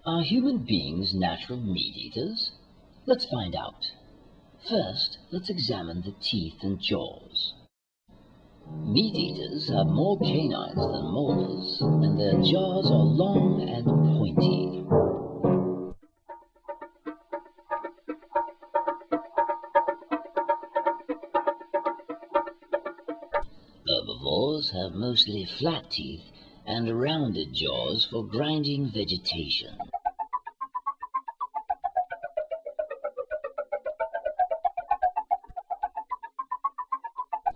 Are human beings natural meat eaters? Let's find out. First, let's examine the teeth and jaws. Meat eaters have more canines than molars, and their jaws are long and pointy. Herbivores have mostly flat teeth and rounded jaws for grinding vegetation.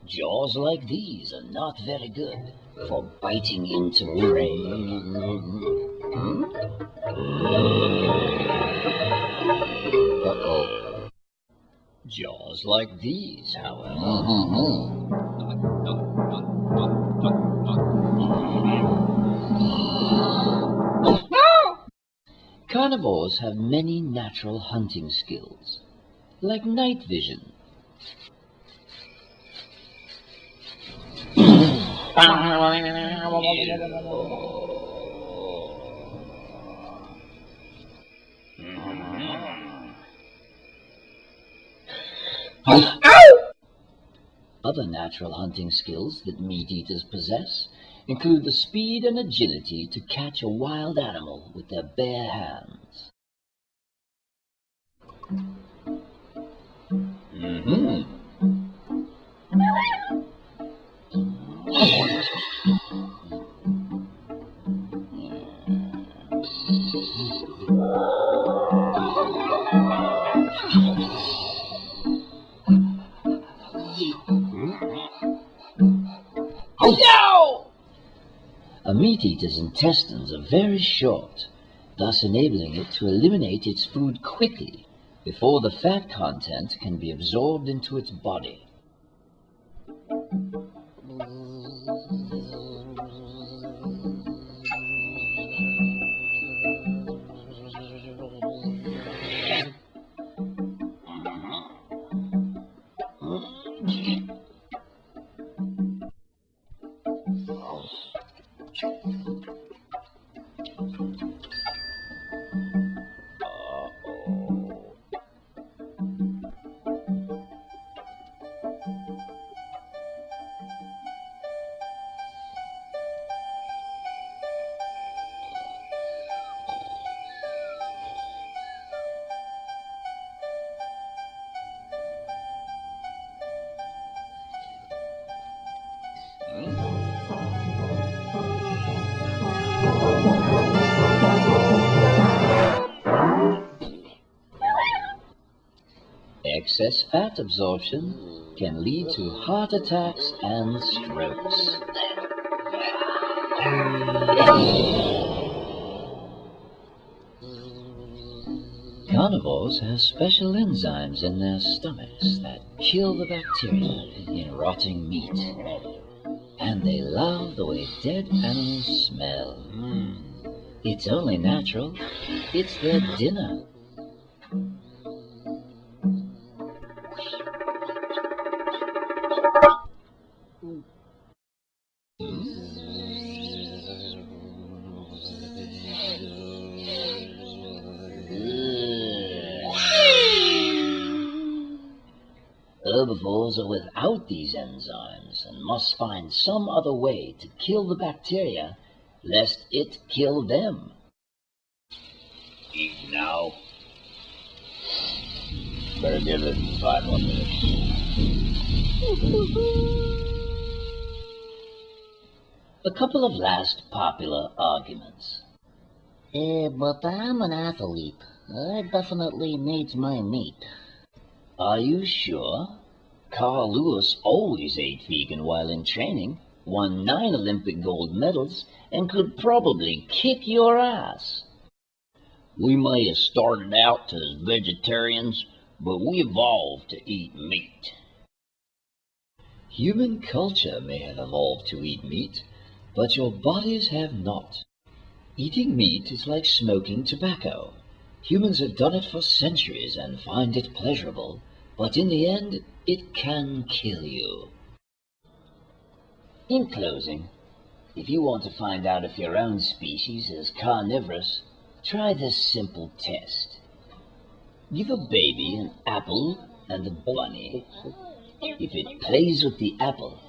Jaws like these are not very good for biting into prey. Uh-oh. Jaws like these, however. Carnivores have many natural hunting skills, like night vision. Other natural hunting skills that meat eaters possess include the speed and agility to catch a wild animal with their bare hands. A meat eater's intestines are very short, thus enabling it to eliminate its food quickly before the fat content can be absorbed into its body. Excess fat absorption can lead to heart attacks and strokes. Carnivores have special enzymes in their stomachs that kill the bacteria in rotting meat. And they love the way dead animals smell. It's only natural. It's their dinner. Herbivores are without these enzymes and must find some other way to kill the bacteria, lest it kill them. Eat now. Better give it 5 more minutes. A couple of last popular arguments. But I'm an athlete. I definitely needs my meat. Are you sure? Carl Lewis always ate vegan while in training, won 9 Olympic gold medals, and could probably kick your ass. We may have started out as vegetarians, but we evolved to eat meat. Human culture may have evolved to eat meat, but your bodies have not. Eating meat is like smoking tobacco. Humans have done it for centuries and find it pleasurable, but in the end, it can kill you. In closing, if you want to find out if your own species is carnivorous, Try this simple test. Give a baby an apple and a bunny. If it plays with the apple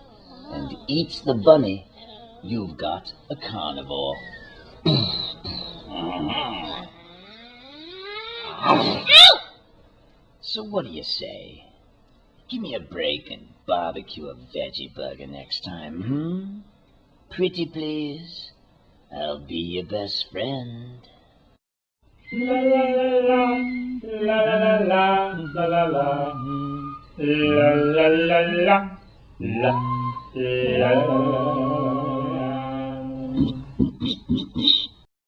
and eats the bunny, you've got a carnivore. So what do you say? Give me a break and barbecue a veggie burger next time, Pretty please. I'll be your best friend. La la la la la la la la la la la la la la la la.